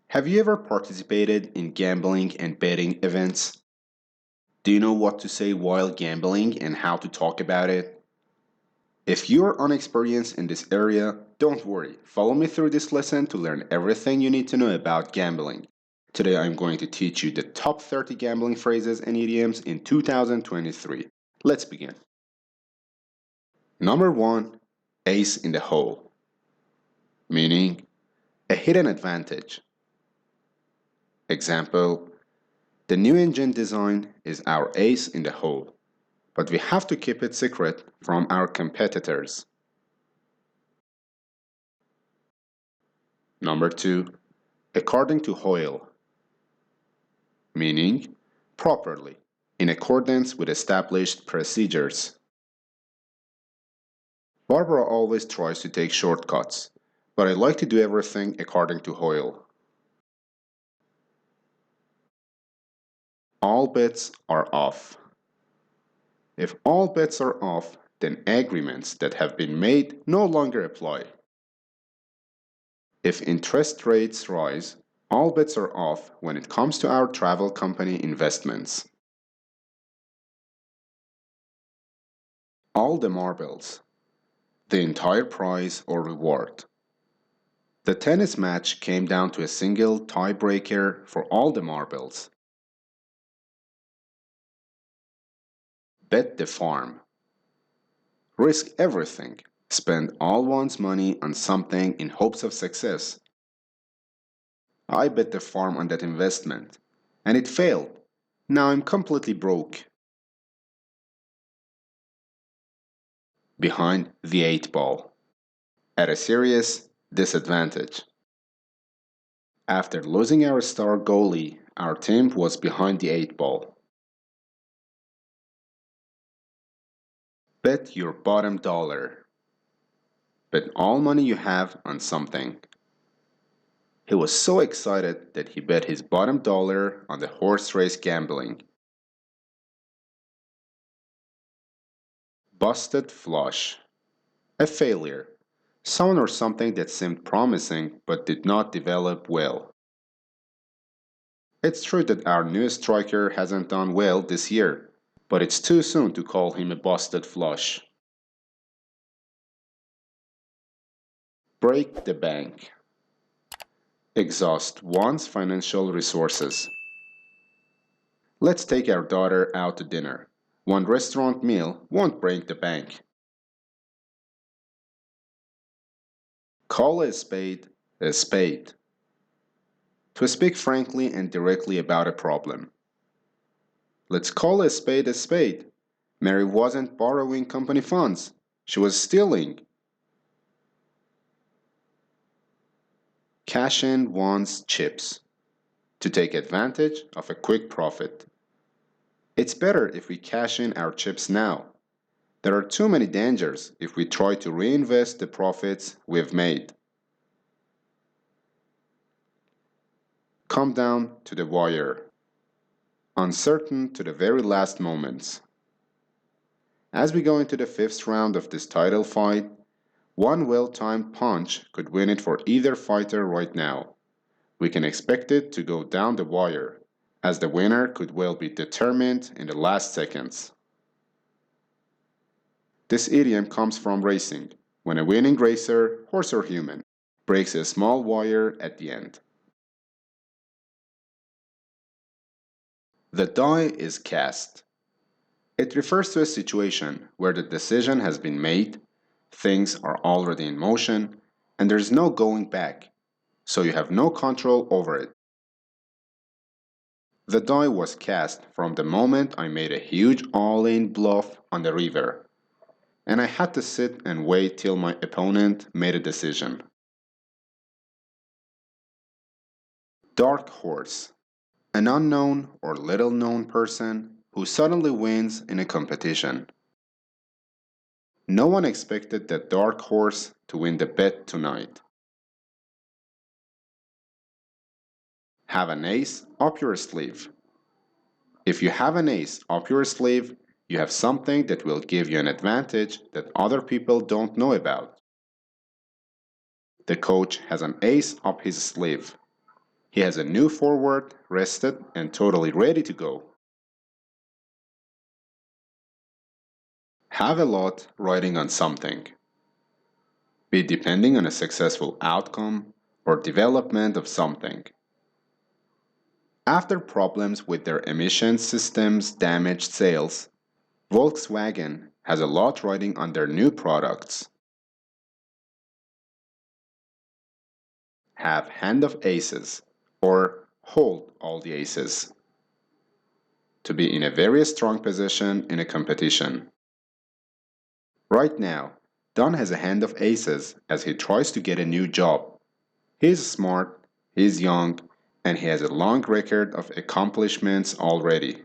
Have you ever participated in gambling and betting events? Do you know what to say while gambling and how to talk about it? If you're unexperienced in this area, don't worry. Follow me through this lesson to learn everything you need to know about gambling. Today I'm going to teach you the top 30 gambling phrases and idioms in 2023. Let's begin. Number 1, ace in the hole, meaning a hidden advantage. Example, the new engine design is our ace in the hole, but we have to keep it secret from our competitors. Number 2, according to Hoyle, meaning properly, in accordance with established procedures. Barbara always tries to take shortcuts, but I like to do everything according to Hoyle. All bets are off. If all bets are off, then agreements that have been made no longer apply. If interest rates rise, all bets are off when it comes to our travel company investments. All the marbles, the entire prize or reward. The tennis match came down to a single tiebreaker for all the marbles. Bet the farm. Risk everything. Spend all one's money on something in hopes of success. I bet the farm on that investment, and it failed. Now I'm completely broke. Behind the 8 ball. At a serious disadvantage. After losing our star goalie, our team was behind the 8 ball. Bet your bottom dollar. Bet all money you have on something. He was so excited that he bet his bottom dollar on the horse race gambling. Busted flush. A failure. Someone or something that seemed promising but did not develop well. It's true that our new striker hasn't done well this year, but it's too soon to call him a busted flush. Break the bank. Exhaust one's financial resources. Let's take our daughter out to dinner. One restaurant meal won't break the bank. Call a spade a spade. To speak frankly and directly about a problem. Let's call a spade a spade. Mary wasn't borrowing company funds. She was stealing. Cash in one's chips. To take advantage of a quick profit. It's better if we cash in our chips now. There are too many dangers if we try to reinvest the profits we've made. Come down to the wire. Uncertain to the very last moments. As we go into the 5th round of this title fight, one well-timed punch could win it for either fighter right now. We can expect it to go down the wire, as the winner could well be determined in the last seconds. This idiom comes from racing, when a winning racer, horse or human, breaks a small wire at the end. The die is cast. It refers to a situation where the decision has been made, things are already in motion, and there's no going back, so you have no control over it. The die was cast from the moment I made a huge all-in bluff on the river, and I had to sit and wait till my opponent made a decision. Dark horse. An unknown or little-known person who suddenly wins in a competition. No one expected the dark horse to win the bet tonight. Have an ace up your sleeve. If you have an ace up your sleeve, you have something that will give you an advantage that other people don't know about. The coach has an ace up his sleeve. He has a new forward, rested, and totally ready to go. Have a lot riding on something. Be depending on a successful outcome or development of something. After problems with their emission systems damaged sales, Volkswagen has a lot riding on their new products. Have hand of aces or hold all the aces. To be in a very strong position in a competition. Right now, Don has a hand of aces as he tries to get a new job. He's smart, he's young, and he has a long record of accomplishments already.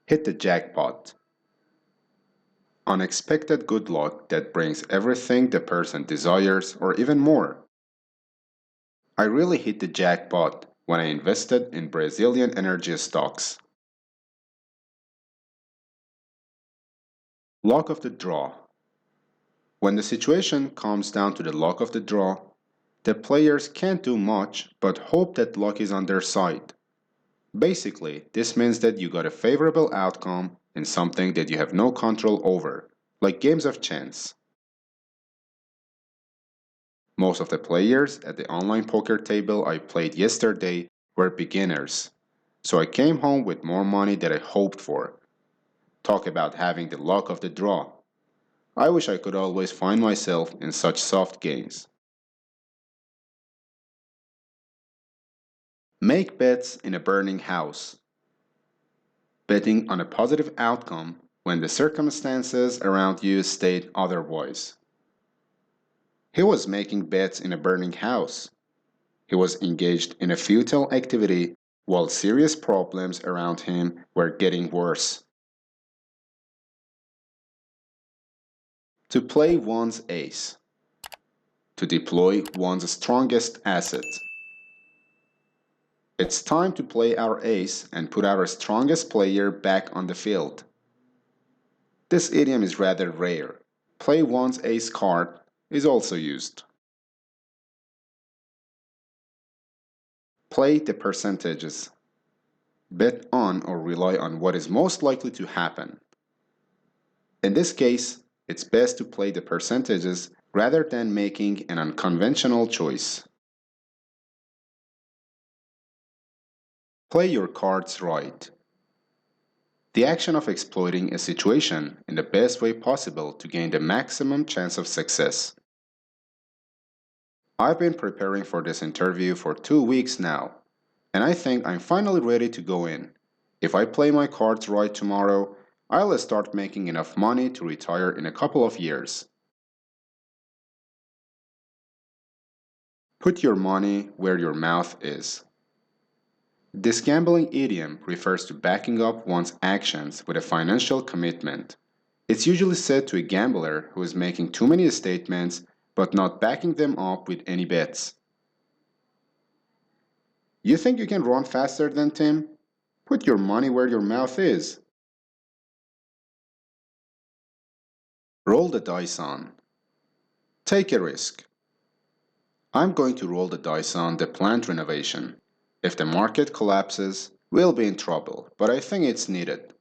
Hit the jackpot. Unexpected good luck that brings everything the person desires or even more. I really hit the jackpot when I invested in Brazilian energy stocks. Luck of the draw. When the situation comes down to the luck of the draw, the players can't do much but hope that luck is on their side. Basically, this means that you got a favorable outcome in something that you have no control over, like games of chance. Most of the players at the online poker table I played yesterday were beginners, so I came home with more money than I hoped for. Talk about having the luck of the draw. I wish I could always find myself in such soft games. Make bets in a burning house. Betting on a positive outcome when the circumstances around you state otherwise. He was making bets in a burning house. He was engaged in a futile activity while serious problems around him were getting worse. To play one's ace. To deploy one's strongest asset. It's time to play our ace and put our strongest player back on the field. This idiom is rather rare. Play one's ace card is also used. Play the percentages. Bet on or rely on what is most likely to happen. In this case, it's best to play the percentages rather than making an unconventional choice. Play your cards right. The action of exploiting a situation in the best way possible to gain the maximum chance of success. I've been preparing for this interview for 2 weeks now, and I think I'm finally ready to go in. If I play my cards right tomorrow, I'll start making enough money to retire in a couple of years. Put your money where your mouth is. This gambling idiom refers to backing up one's actions with a financial commitment. It's usually said to a gambler who is making too many statements but not backing them up with any bets. You think you can run faster than Tim? Put your money where your mouth is. Roll the dice on. Take a risk. I'm going to roll the dice on the plant renovation. If the market collapses, we'll be in trouble, but I think it's needed.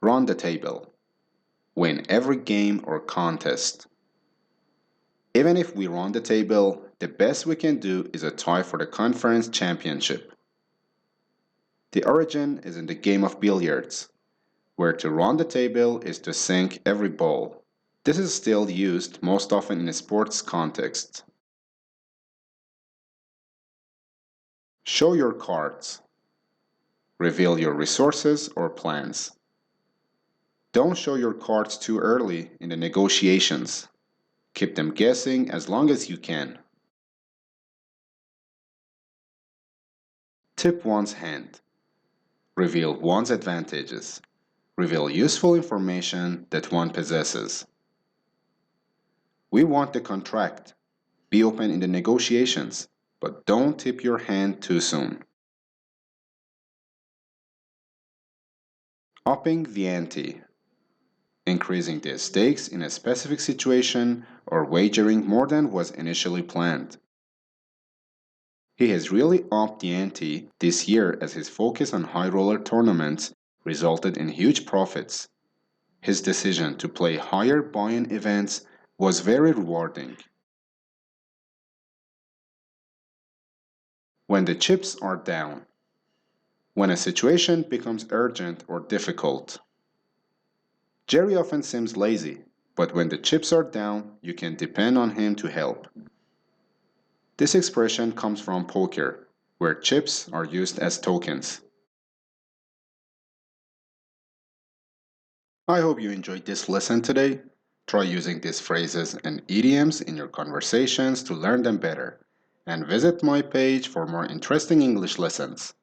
Run the table. Win every game or contest. Even if we run the table, the best we can do is a tie for the conference championship. The origin is in the game of billiards, where to run the table is to sink every ball. This is still used most often in a sports context. Show your cards. Reveal your resources or plans. Don't show your cards too early in the negotiations. Keep them guessing as long as you can. Tip one's hand. Reveal one's advantages. Reveal useful information that one possesses. We want the contract. Be open in the negotiations, but don't tip your hand too soon. Upping the ante. increasing the stakes in a specific situation, or wagering more than was initially planned. He has really upped the ante this year as his focus on high roller tournaments resulted in huge profits. His decision to play higher buy-in events was very rewarding. When the chips are down, when a situation becomes urgent or difficult, Jerry often seems lazy, but when the chips are down, you can depend on him to help. This expression comes from poker, where chips are used as tokens. I hope you enjoyed this lesson today. Try using these phrases and idioms in your conversations to learn them better. And visit my page for more interesting English lessons.